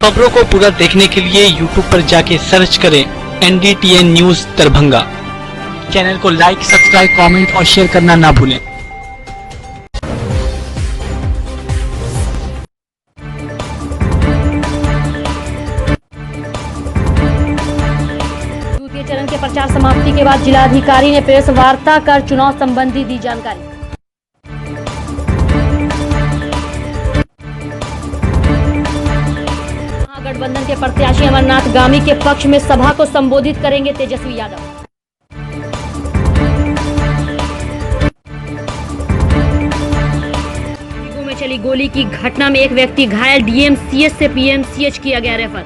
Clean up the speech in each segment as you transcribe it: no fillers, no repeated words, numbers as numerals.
खबरों को पूरा देखने के लिए YouTube पर जाके सर्च करें NDTN न्यूज दरभंगा। चैनल को लाइक, सब्सक्राइब, कमेंट और शेयर करना ना भूलें। द्वितीय चरण के प्रचार समाप्ति के बाद जिलाधिकारी ने प्रेस वार्ता कर चुनाव संबंधी दी जानकारी। गठबंधन के प्रत्याशी अमरनाथ गामी के पक्ष में सभा को संबोधित करेंगे तेजस्वी यादव। में चली गोली की घटना में एक व्यक्ति घायल, DMCH से PMCH किया गया रेफर।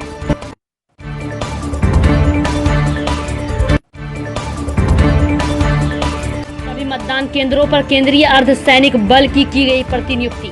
सभी मतदान केंद्रों पर केंद्रीय अर्धसैनिक बल की गई प्रतिनियुक्ति।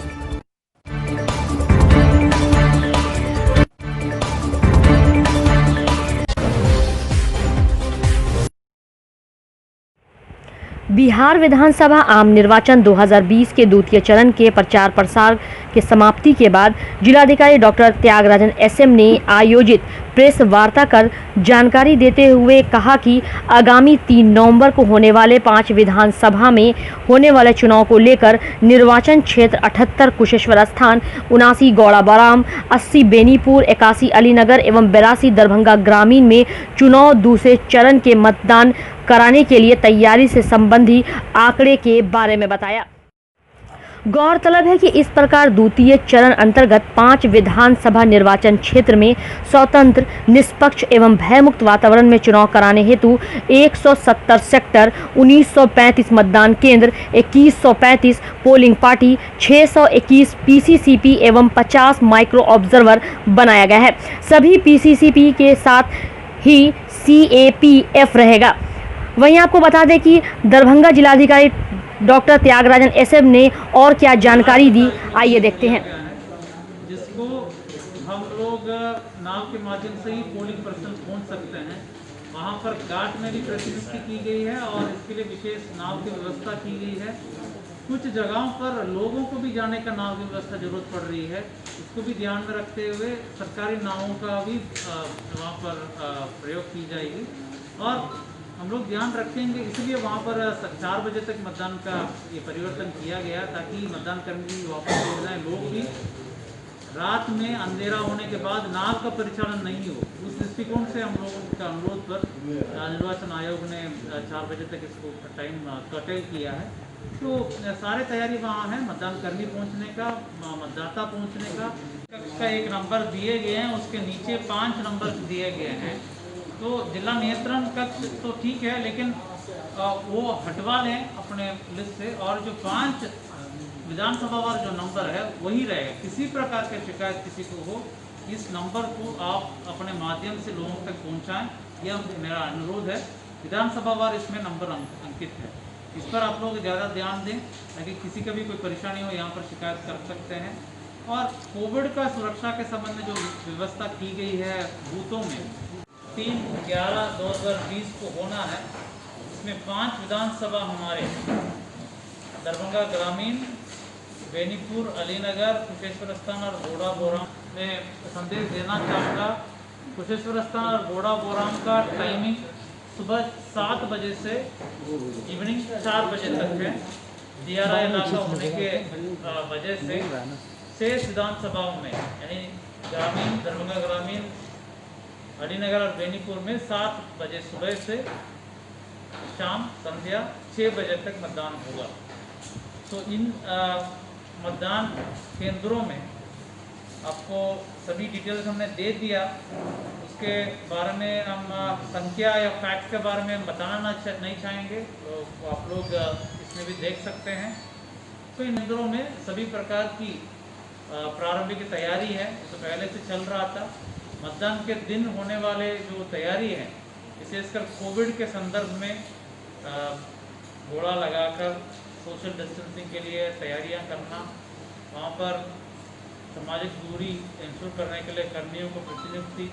बिहार विधानसभा आम निर्वाचन 2020 के द्वितीय चरण के प्रचार प्रसार के समाप्ति के बाद जिलाधिकारी डॉक्टर त्यागराजन SM ने आयोजित प्रेस वार्ता कर जानकारी देते हुए कहा कि आगामी 3 नवंबर को होने वाले 5 विधानसभा में होने वाले चुनाव को लेकर निर्वाचन क्षेत्र 78 कुशेश्वर स्थान, 79 गौड़ा बराम, 80 बेनीपुर, 81 अलीनगर एवं 82 दरभंगा ग्रामीण में चुनाव दूसरे चरण के मतदान कराने के लिए तैयारी से संबंधी आंकड़े के बारे में बताया। गौरतलब है कि इस प्रकार द्वितीय चरण अंतर्गत 5 विधानसभा निर्वाचन क्षेत्र में स्वतंत्र, निष्पक्ष एवं भयमुक्त वातावरण में चुनाव कराने हेतु 170 सेक्टर, 1935 मतदान केंद्र, 2135 पोलिंग पार्टी, 621 PCCP एवं 50 माइक्रो ऑब्जर्वर बनाया गया है। सभी PCCP के साथ ही CAPF रहेगा। वहीं आपको बता दें कि दरभंगा जिलाधिकारी डॉक्टर त्यागराजन SM ने और क्या जानकारी दी, आइए देखते हैं। जिसको हम लोग नाव के माध्यम से ही पोलिंग पर्सन पहुंच सकते हैं। वहां पर घाट में भी प्रतिनियुक्ति की गई है और इसके लिए विशेष नाव की व्यवस्था की गई है। कुछ जगहों पर लोगों को भी जाने का नाव की व्यवस्था जरूरत पड़ रही है। इसको भी ध्यान में रखते हुए सरकारी नावों का भी वहाँ पर प्रयोग की जाएगी और हम लोग ध्यान रखेंगे। इसलिए वहाँ पर 4 बजे तक मतदान का ये परिवर्तन किया गया ताकि मतदान कर्मी वापस हो जाए, लोग भी रात में अंधेरा होने के बाद नाव का परिचालन नहीं हो। उस दृष्टिकोण से हम लोगों का अनुरोध पर निर्वाचन आयोग ने 4 बजे तक इसको टाइम कर्टेल किया है। तो सारे तैयारी वहाँ है, मतदान कर्मी पहुँचने का, मतदाता पहुँचने का एक नंबर दिए गए हैं, उसके नीचे 5 नंबर दिए गए हैं। तो जिला नियंत्रण कक्ष तो ठीक है, लेकिन वो हटवा लें अपने लिस्ट से और जो 5 विधानसभा वार जो नंबर है वही रहेगा। किसी प्रकार की शिकायत किसी को हो, इस नंबर को आप अपने माध्यम से लोगों तक पहुंचाएं, यह मेरा अनुरोध है। विधानसभा वार इसमें नंबर अंकित है, इस पर आप लोग ज़्यादा ध्यान दें ताकि किसी का भी कोई परेशानी हो यहाँ पर शिकायत कर सकते हैं। और कोविड का सुरक्षा के संबंध में जो व्यवस्था की गई है बूथों में 3/11/2020 को होना है, इसमें 5 विधानसभा हमारे दरभंगा ग्रामीण, बेनीपुर, अलीनगर, कुशेश्वर स्थान और गौड़ा बोराम में संदेश देना चाहूँगा। कुशेश्वर स्थान और गौड़ा बोराम का टाइमिंग सुबह 7 बजे से इवनिंग 4 बजे तक है। DRI इलाका होने के वजह से शेष विधानसभाओं में यानी ग्रामीण, दरभंगा ग्रामीण, अलीनगर और बेनीपुर में 7 बजे सुबह से शाम संध्या 6 बजे तक मतदान होगा। तो इन मतदान केंद्रों में आपको सभी डिटेल्स हमने दे दिया। उसके बारे में हम संख्या या फैक्ट के बारे में बताना नहीं चाहेंगे, तो आप लोग इसमें भी देख सकते हैं। तो इन केंद्रों में सभी प्रकार की प्रारंभिक तैयारी है, तो पहले से चल रहा था। मतदान के दिन होने वाले जो तैयारी है, विशेषकर कोविड के संदर्भ में घोड़ा लगाकर सोशल डिस्टेंसिंग के लिए तैयारियां करना, वहाँ पर सामाजिक दूरी इंश्योर करने के लिए कर्मियों को प्रतिनियुक्ति,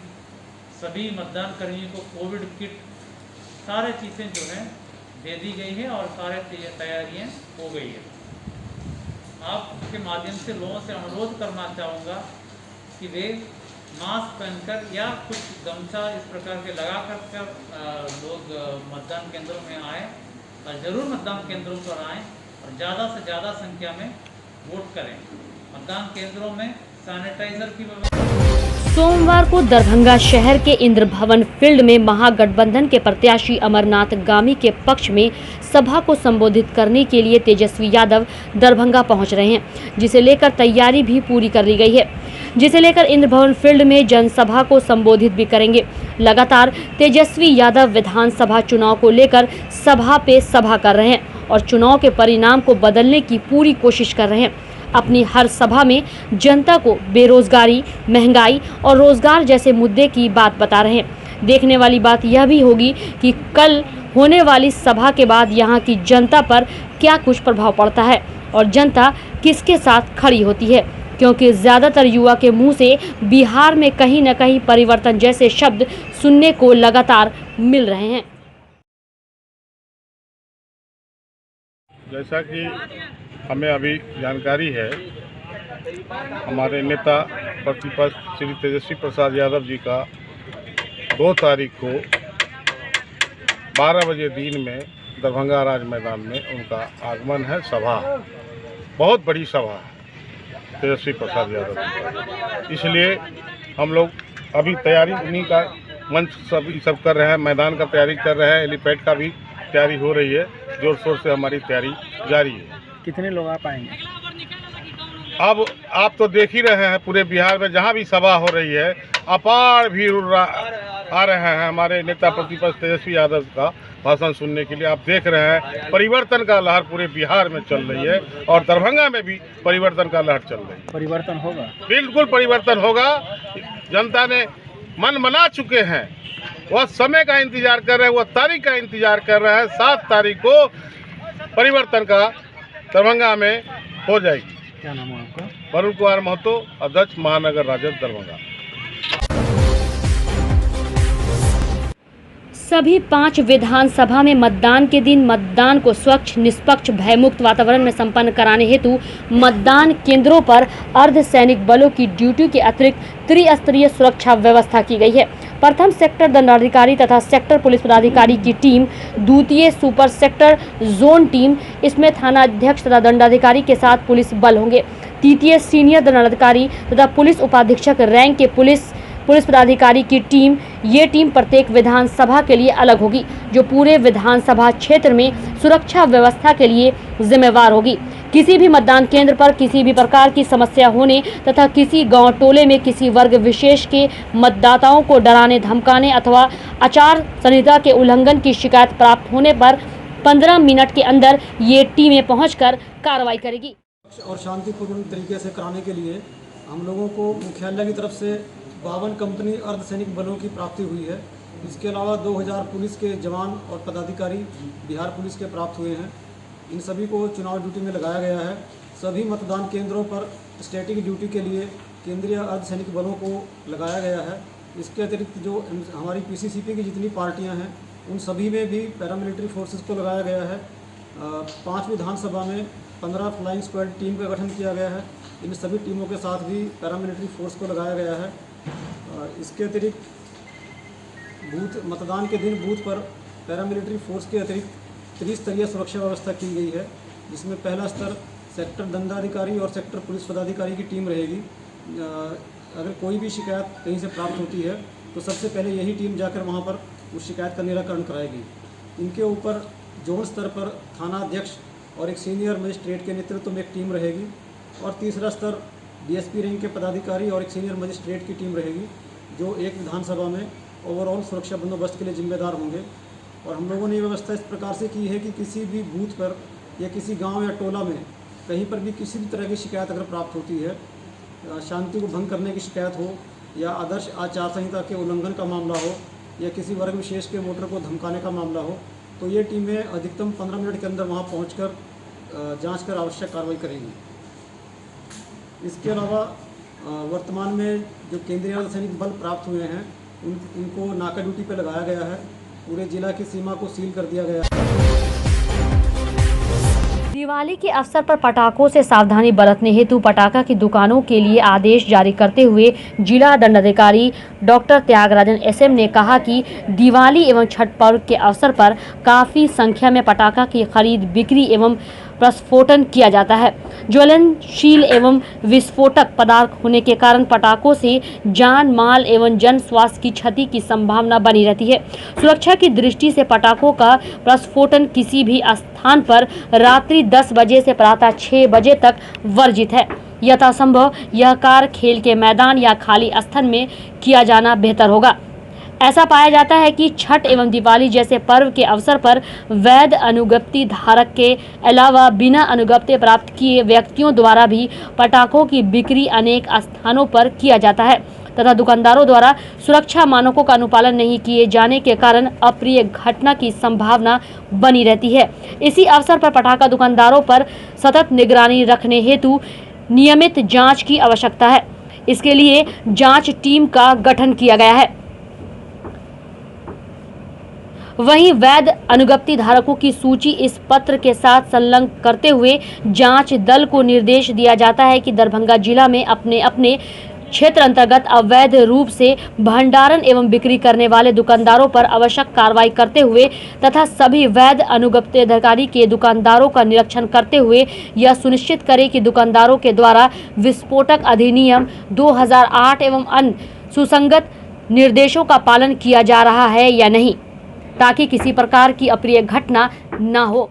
सभी मतदान कर्मियों को कोविड किट, सारे चीज़ें जो हैं दे दी गई है और सारे तैयारियां हो गई है। आपके माध्यम से लोगों से अनुरोध करना चाहूँगा कि वे मास्क पहनकर या कुछ गमछा इस प्रकार के लगा कर लोग मतदान केंद्रों में आए और ज़रूर मतदान केंद्रों पर आएँ और ज़्यादा से ज़्यादा संख्या में वोट करें। मतदान केंद्रों में सैनिटाइजर की व्यवस्था। सोमवार को दरभंगा शहर के इंद्र भवन फील्ड में महागठबंधन के प्रत्याशी अमरनाथ गामी के पक्ष में सभा को संबोधित करने के लिए तेजस्वी यादव दरभंगा पहुंच रहे हैं, जिसे लेकर तैयारी भी पूरी कर ली गई है, जिसे लेकर इंद्र भवन फील्ड में जनसभा को संबोधित भी करेंगे। लगातार तेजस्वी यादव विधानसभा चुनाव को लेकर सभा पे सभा कर रहे हैं और चुनाव के परिणाम को बदलने की पूरी कोशिश कर रहे हैं। अपनी हर सभा में जनता को बेरोजगारी, महंगाई और रोजगार जैसे मुद्दे की बात बता रहे हैं। देखने वाली बात यह भी होगी कि कल होने वाली सभा के बाद यहाँ की जनता पर क्या कुछ प्रभाव पड़ता है और जनता किसके साथ खड़ी होती है, क्योंकि ज़्यादातर युवा के मुंह से बिहार में कहीं न कहीं परिवर्तन जैसे शब्द सुनने को लगातार मिल रहे हैं। जैसा कि हमें अभी जानकारी है, हमारे नेता प्रतिपक्ष श्री तेजस्वी प्रसाद यादव जी का 2 तारीख को 12 बजे दिन में दरभंगा राज मैदान में उनका आगमन है। सभा, बहुत बड़ी सभा है तेजस्वी प्रसाद यादव जी, इसलिए हम लोग अभी तैयारी उन्हीं का मंच सब कर रहे हैं, मैदान का तैयारी कर रहे हैं, हेलीपैड का भी तैयारी हो रही है, जोर शोर से हमारी तैयारी जारी है। कितने लोग आ पाएंगे? अब आप तो देख ही रहे हैं, पूरे बिहार में जहां भी सभा हो रही है अपार भीड़ आ रहे हैं हमारे नेता प्रतिपक्ष तेजस्वी यादव का भाषण सुनने के लिए। आप देख रहे हैं परिवर्तन का लहर पूरे बिहार में चल रही है और दरभंगा में भी परिवर्तन का लहर चल रही है। परिवर्तन होगा, बिल्कुल परिवर्तन होगा। जनता ने मन बना चुके हैं, वह समय का इंतजार कर रहे हैं, वह तारीख का इंतजार कर रहे हैं। 7 तारीख को परिवर्तन का दरभंगा में हो जाएगी। क्या नाम है आपका? वरुण कुमार महतो, अध्यक्ष महानगर राजद दरभंगा। सभी 5 विधानसभा में मतदान के दिन मतदान को स्वच्छ, निष्पक्ष, भयमुक्त वातावरण में संपन्न कराने हेतु मतदान केंद्रों पर अर्धसैनिक बलों की ड्यूटी के अतिरिक्त त्रिस्तरीय सुरक्षा व्यवस्था की गई है। प्रथम सेक्टर दंडाधिकारी तथा सेक्टर पुलिस पदाधिकारी की टीम, द्वितीय सुपर सेक्टर जोन टीम, इसमें थाना अध्यक्ष तथा दंडाधिकारी के साथ पुलिस बल होंगे। तृतीय सीनियर दंडाधिकारी तथा पुलिस उपाधीक्षक रैंक के पुलिस पदाधिकारी की टीम, ये टीम प्रत्येक विधानसभा के लिए अलग होगी, जो पूरे विधानसभा क्षेत्र में सुरक्षा व्यवस्था के लिए जिम्मेवार होगी। किसी भी मतदान केंद्र पर किसी भी प्रकार की समस्या होने तथा किसी गांव टोले में किसी वर्ग विशेष के मतदाताओं को डराने, धमकाने अथवा आचार संहिता के उल्लंघन की शिकायत प्राप्त होने पर 15 मिनट के अंदर ये टीमें पहुंचकर कार्रवाई करेगी। और शांतिपूर्ण तरीके से कराने के लिए हम लोगों को मुख्यालय की तरफ से 52 कंपनी अर्धसैनिक बलों की प्राप्ति हुई है। इसके अलावा 2000 पुलिस के जवान और पदाधिकारी बिहार पुलिस के प्राप्त हुए हैं। इन सभी को चुनाव ड्यूटी में लगाया गया है। सभी मतदान केंद्रों पर स्टैटिक ड्यूटी के लिए केंद्रीय अर्धसैनिक बलों को लगाया गया है। इसके अतिरिक्त जो हमारी पीसीसीपी की जितनी पार्टियां हैं उन सभी में भी पैरामिलिट्री फोर्सेस को लगाया गया है। 5 विधानसभा में 15 फ्लाइंग स्क्वाड टीम का गठन किया गया है। इन सभी टीमों के साथ भी पैरामिलिट्री फोर्स को लगाया गया है। इसके अतिरिक्त मतदान के दिन बूथ पर पैरामिलिट्री फोर्स के अतिरिक्त त्रिस्तरीय सुरक्षा व्यवस्था की गई है, जिसमें पहला स्तर सेक्टर दंडाधिकारी और सेक्टर पुलिस पदाधिकारी की टीम रहेगी। अगर कोई भी शिकायत कहीं से प्राप्त होती है तो सबसे पहले यही टीम जाकर वहां पर उस शिकायत का निराकरण कराएगी। इनके ऊपर जोन स्तर पर थाना अध्यक्ष और एक सीनियर मजिस्ट्रेट के नेतृत्व में एक टीम रहेगी और तीसरा स्तर डीएसपी रैंक के पदाधिकारी और एक सीनियर मजिस्ट्रेट की टीम रहेगी, जो एक विधानसभा में ओवरऑल सुरक्षा बंदोबस्त के लिए जिम्मेदार होंगे। और हम लोगों ने ये व्यवस्था इस प्रकार से की है कि किसी भी बूथ पर या किसी गांव या टोला में कहीं पर भी किसी भी तरह की शिकायत अगर प्राप्त होती है, शांति को भंग करने की शिकायत हो या आदर्श आचार संहिता के उल्लंघन का मामला हो या किसी वर्ग विशेष के वोटर को धमकाने का मामला हो, तो ये टीमें अधिकतम 15 मिनट के अंदर वहाँ पहुँचकर जांच कर आवश्यक कार्रवाई करेंगी। इसके अलावा वर्तमान में जो केंद्रीय अर्धसैनिक बल प्राप्त हुए हैं उनको नाका ड्यूटी पर लगाया गया है। पूरे जिला की सीमा को सील कर दिया गया है। दिवाली के अवसर पर पटाखों से सावधानी बरतने हेतु पटाखा की दुकानों के लिए आदेश जारी करते हुए जिला दंडाधिकारी डॉक्टर त्यागराजन एसएम ने कहा कि दिवाली एवं छठ पर्व के अवसर पर काफी संख्या में पटाखा की खरीद बिक्री एवं प्रस्फोटन किया जाता है। ज्वलनशील एवं विस्फोटक पदार्थ होने के कारण पटाखों से जान माल एवं जन स्वास्थ्य की क्षति की संभावना बनी रहती है। सुरक्षा की दृष्टि से पटाखों का प्रस्फोटन किसी भी स्थान पर रात्रि 10 बजे से प्रातः 6 बजे तक वर्जित है। यथासंभव यह कार्य खेल के मैदान या खाली स्थल में किया जाना बेहतर होगा। ऐसा पाया जाता है कि छठ एवं दिवाली जैसे पर्व के अवसर पर वैध अनुज्ञप्ति धारक के अलावा बिना अनुज्ञप्ति प्राप्त किए व्यक्तियों द्वारा भी पटाखों की बिक्री अनेक स्थानों पर किया जाता है तथा दुकानदारों द्वारा सुरक्षा मानकों का अनुपालन नहीं किए जाने के कारण अप्रिय घटना की संभावना बनी रहती है। इसी अवसर पर पटाखा दुकानदारों पर सतत निगरानी रखने हेतु नियमित जाँच की आवश्यकता है। इसके लिए जाँच टीम का गठन किया गया है। वहीं वैध अनुज्ञप्ति धारकों की सूची इस पत्र के साथ संलग्न करते हुए जांच दल को निर्देश दिया जाता है कि दरभंगा जिला में अपने अपने क्षेत्र अंतर्गत अवैध रूप से भंडारण एवं बिक्री करने वाले दुकानदारों पर आवश्यक कार्रवाई करते हुए तथा सभी वैध अनुज्ञप्ति अधिकारी के दुकानदारों का निरीक्षण करते हुए यह सुनिश्चित करे कि दुकानदारों के द्वारा विस्फोटक अधिनियम 2008 एवं अन्य सुसंगत निर्देशों का पालन किया जा रहा है या नहीं, ताकि किसी प्रकार की अप्रिय घटना न हो।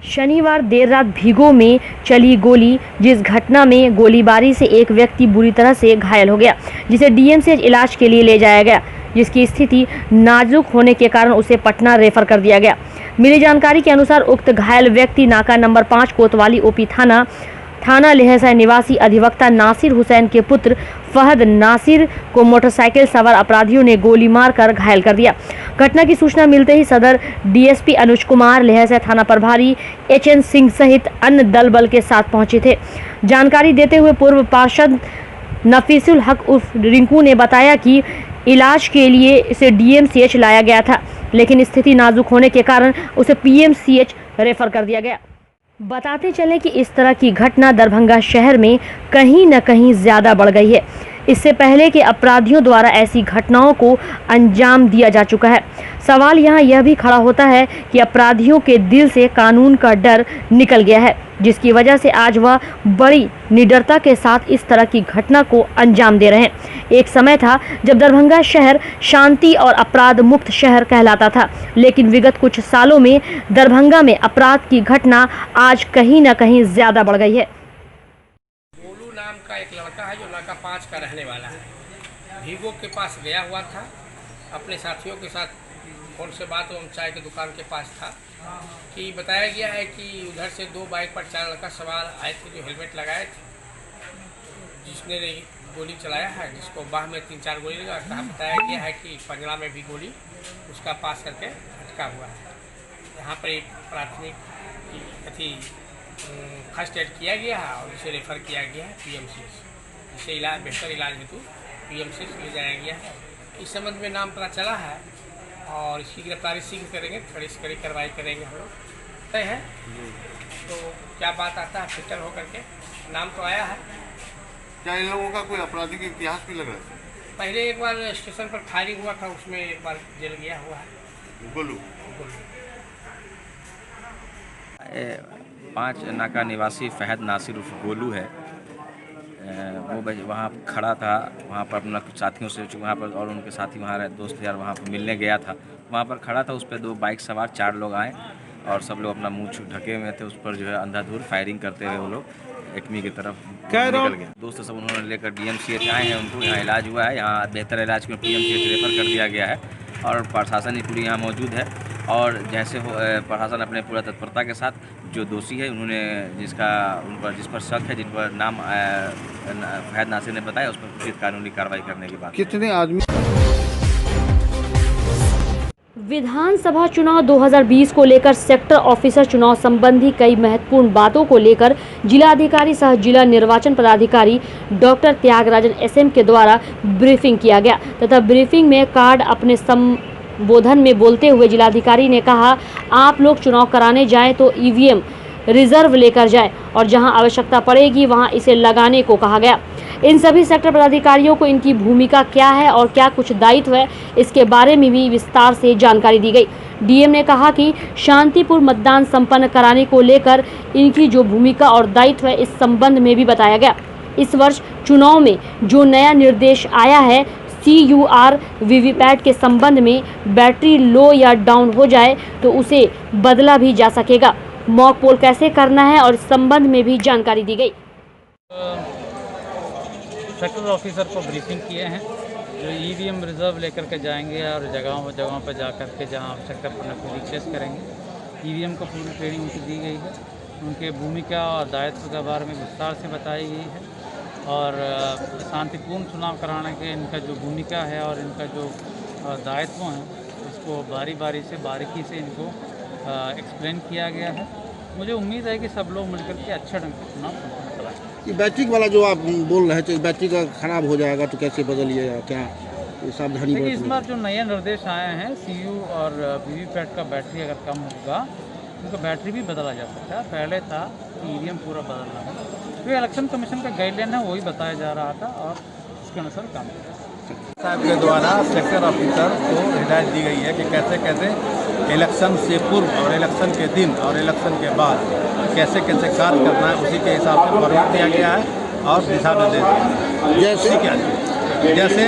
शनिवार देर रात भीगो में चली गोली, जिस घटना में गोलीबारी से एक व्यक्ति बुरी तरह से घायल हो गया, जिसे डीएमसीएच इलाज के लिए ले जाया गया, जिसकी स्थिति नाजुक होने के कारण उसे पटना रेफर कर दिया गया। मिली जानकारी के अनुसार उक्त घायल व्यक्ति नाका नंबर 5 कोतवाली ओपी थाना लहसा निवासी अधिवक्ता नासिर हुसैन के पुत्र फहद नासिर को मोटरसाइकिल सवार अपराधियों ने गोली मारकर घायल कर दिया। घटना की सूचना मिलते ही सदर डीएसपी अनुज कुमार, लहसा थाना प्रभारी एचएन सिंह सहित अन्य दल बल के साथ पहुंचे थे। जानकारी देते हुए पूर्व पार्षद नफीसुल हक उर्फ रिंकू ने बताया कि इलाज के लिए इसे डीएमसीएच लाया गया था, लेकिन स्थिति नाजुक होने के कारण उसे पीएमसीएच रेफर कर दिया गया। बताते चलें कि इस तरह की घटना दरभंगा शहर में कहीं न कहीं ज़्यादा बढ़ गई है। इससे पहले के अपराधियों द्वारा ऐसी घटनाओं को अंजाम दिया जा चुका है। सवाल यहाँ यह भी खड़ा होता है कि अपराधियों के दिल से कानून का डर निकल गया है, जिसकी वजह से आज वह बड़ी निडरता के साथ इस तरह की घटना को अंजाम दे रहे हैं। एक समय था जब दरभंगा शहर शांति और अपराध मुक्त शहर कहलाता था, लेकिन विगत कुछ सालों में दरभंगा में अपराध की घटना आज कहीं न कहीं ज़्यादा बढ़ गई है। गोलू नाम का एक लड़का है जो नाका 5 का रहने वाला है। भीगो के पास गया हुआ था, अपने साथियों के साथ फोन से बात एवं चाय की दुकान के पास था कि बताया गया है कि उधर से 2 बाइक पर 4 लड़का सवार आए थे जो हेलमेट लगाए थे, जिसने गोली चलाया है, जिसको बाह में 3-4 गोली लगा। बताया गया है कि पंजरा में भी गोली उसका पास करके अटका हुआ है। यहाँ पर एक प्राथमिक फर्स्ट एड किया गया है और इसे रेफर किया गया है पीएमसीएच, जिसे बेहतर इलाज हेतु पीएमसीएच ले जाया गया है। इस संबंध में नाम पता चला है और इसकी गिरफ्तारी शीघ्र करेंगे, कड़ी कार्रवाई करेंगे हम लोग, तय है। तो क्या बात आता है फिल्टर होकर के नाम तो आया है। क्या इन लोगों का कोई आपराधिक इतिहास भी लग रहा है? पहले एक बार स्टेशन पर फायरिंग हुआ था, उसमें एक बार जेल गया हुआ है। गोलू 5 नाका निवासी फहद नासिर उर्फ गोलू है। वो वहाँ खड़ा था, वहाँ पर अपना कुछ साथियों से वहाँ पर और उनके साथी वहाँ दोस्त यार वहाँ पर मिलने गया था। वहाँ पर खड़ा था, उस पर 2 बाइक सवार 4 लोग आए और सब लोग अपना मुंह ढके हुए थे। उस पर जो है अंधाधुंध फायरिंग करते हुए वो लोग एकमी की तरफ निकल गए। दोस्त सब उन्होंने लेकर डीएमसीएच आए हैं, उनको यहाँ इलाज हुआ है। यहाँ बेहतर इलाज के पीएमसीएच रेफर कर दिया गया है और प्रशासन ही पूरी यहाँ मौजूद है। और जैसे हो प्रशासन अपने पूरा तत्परता के साथ जो दोषी है उन्होंने जिस पर शक है, जिन पर नाम फहद नासिर ने बताया, उस पर उचित कानूनी कार्रवाई करने की बात। कितने आदमी विधानसभा चुनाव 2020 को लेकर सेक्टर ऑफिसर चुनाव संबंधी कई महत्वपूर्ण बातों को लेकर जिलाधिकारी सह जिला निर्वाचन पदाधिकारी डॉक्टर त्यागराजन एसएम के द्वारा ब्रीफिंग किया गया तथा ब्रीफिंग में कार्ड अपने संबोधन में बोलते हुए जिलाधिकारी ने कहा, आप लोग चुनाव कराने जाएं तो ईवीएम रिजर्व लेकर जाएं और जहां आवश्यकता पड़ेगी वहां इसे लगाने को कहा गया। इन सभी सेक्टर पदाधिकारियों को इनकी भूमिका क्या है और क्या कुछ दायित्व है, इसके बारे में भी विस्तार से जानकारी दी गई। डीएम ने कहा कि शांतिपूर्ण मतदान संपन्न कराने को लेकर इनकी जो भूमिका और दायित्व है, इस संबंध में भी बताया गया। इस वर्ष चुनाव में जो नया निर्देश आया है, CUR वीवीपैट के संबंध में बैटरी लो या डाउन हो जाए तो उसे बदला भी जा सकेगा। मॉक पोल कैसे करना है और इस संबंध में भी जानकारी दी गई। सेक्टर ऑफिसर को ब्रीफिंग किए हैं, जो ईवीएम रिजर्व लेकर के जाएंगे और जगहों पर जा कर के जहाँ आवश्यकता पड़ने को रिचेस करेंगे। ईवीएम को पूरी ट्रेनिंग उनकी दी गई है, उनके भूमिका और दायित्व के बारे में विस्तार से बताई गई है और शांतिपूर्ण चुनाव कराने के इनका जो भूमिका है और इनका जो दायित्व है उसको बारी से बारीकी से इनको एक्सप्लेन किया गया है। मुझे उम्मीद है कि सब लोग मिलकर के अच्छा ढंग से चुनाव संपन्न कराएंगे। ये बैटरी वाला जो आप बोल रहे थे, बैटरी का खराब हो जाएगा तो कैसे बदलिएगा, क्या सावधानी? देखिए, इस बार जो नए निर्देश आए हैं, CU और वीवीपैट का बैटरी अगर कम होगा उनका बैटरी भी बदला जा सकता है। पहले था कि ईवीएम पूरा बदलना है, तो इलेक्शन कमीशन का गाइडलाइन है वही बताया जा रहा था और उसके अनुसार काम किया साहब के द्वारा सेक्टर ऑफिसर को हिदायत दी गई है कि कैसे कैसे इलेक्शन से पूर्व और इलेक्शन के दिन और इलेक्शन के बाद कैसे कैसे कार्य करना है, उसी के हिसाब से फॉर्मेट दिया गया है और दिशा निर्देश दिया है। जैसे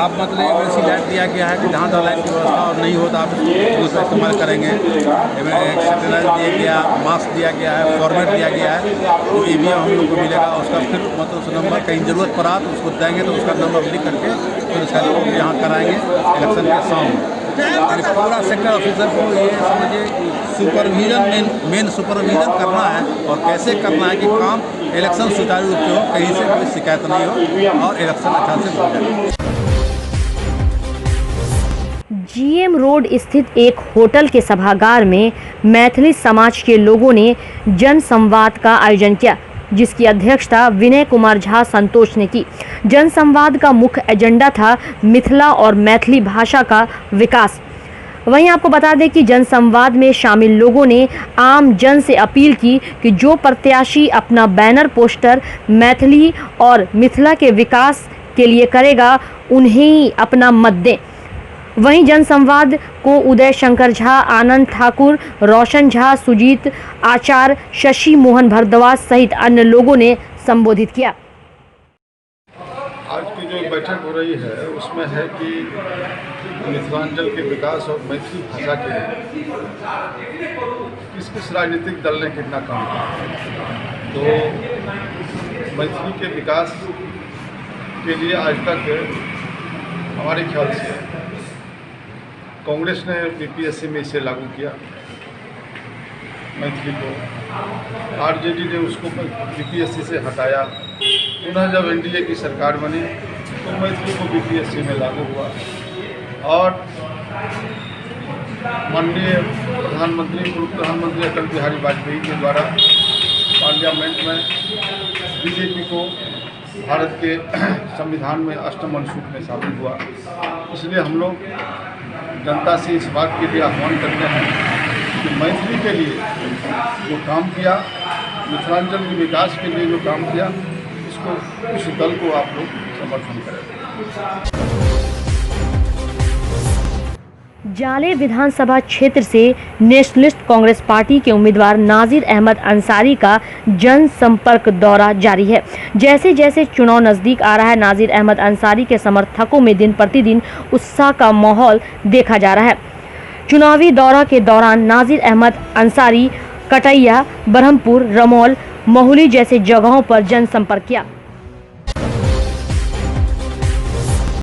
आप मतलब ऐसी लाइट दिया गया है कि जहाँ जहाँ लाइट की व्यवस्था और नहीं हो तो आप दूसरा इस्तेमाल करेंगे। सैनिटाइजर दिया गया, मास्क दिया गया है, फॉर्मेट दिया गया है। जो ईवीएम हम लोग को मिलेगा उसका फिर मतलब उस नंबर कहीं ज़रूरत पड़ा तो उसको देंगे तो उसका नंबर लिख करके फिर उसका यहाँ कराएंगे इलेक्शन के साउंड। पूरा सेक्टर ऑफिसर को ये समझिए सुपरविजन मेन सुपरविजन करना है और कैसे करना है कि काम इलेक्शन सुचारू रूप से हो, कहीं से कोई शिकायत नहीं हो और इलेक्शन अच्छा से हो जाए। GM रोड स्थित एक होटल के सभागार में मैथिली समाज के लोगों ने जन संवाद का आयोजन किया, जिसकी अध्यक्षता विनय कुमार झा संतोष ने की। जन संवाद का मुख्य एजेंडा था मिथिला और मैथिली भाषा का विकास। वहीं आपको बता दें कि जन संवाद में शामिल लोगों ने आम जन से अपील की कि जो प्रत्याशी अपना बैनर पोस्टर मैथिली और मिथिला के विकास के लिए करेगा, उन्हें ही अपना मत दें। वहीं जनसंवाद को उदय शंकर झा, आनंद ठाकुर, रोशन झा, सुजीत आचार्य, शशि मोहन भारद्वाज सहित अन्य लोगों ने संबोधित किया। आज की जो बैठक हो रही है उसमें है कि मिथिलांचल के विकास और मैथिली भाषा के लिए किस किस राजनीतिक दल ने कितना काम किया। तो मैथिली के विकास के लिए आज तक हमारे ख्याल से कांग्रेस ने बीपीएससी में इसे लागू किया मैथिली को, आरजेडी ने उसको बीपीएससी से हटाया। पुनः जब एनडीए की सरकार बनी तो मैथिली को बीपीएससी में लागू हुआ और माननीय प्रधानमंत्री पूर्व प्रधानमंत्री अटल बिहारी वाजपेयी के द्वारा पार्लियामेंट में बीजेपी को भारत के संविधान में अष्टम अनुसूची में शामिल हुआ। इसलिए हम लोग जनता से इस बात के लिए आह्वान करते हैं कि मैथिली के लिए जो काम किया, मिथिलांचल के विकास के लिए जो काम किया, इसको उस दल को आप लोग समर्थन करें। जाले विधानसभा क्षेत्र से नेशनलिस्ट कांग्रेस पार्टी के उम्मीदवार नाजिर अहमद अंसारी का जनसंपर्क दौरा जारी है। जैसे जैसे चुनाव नजदीक आ रहा है, नाजिर अहमद अंसारी के समर्थकों में दिन प्रतिदिन उत्साह का माहौल देखा जा रहा है। चुनावी दौरा के दौरान नाजिर अहमद अंसारी कटैया, ब्रह्मपुर, रमौल, महुली जैसे जगहों पर जनसंपर्क किया।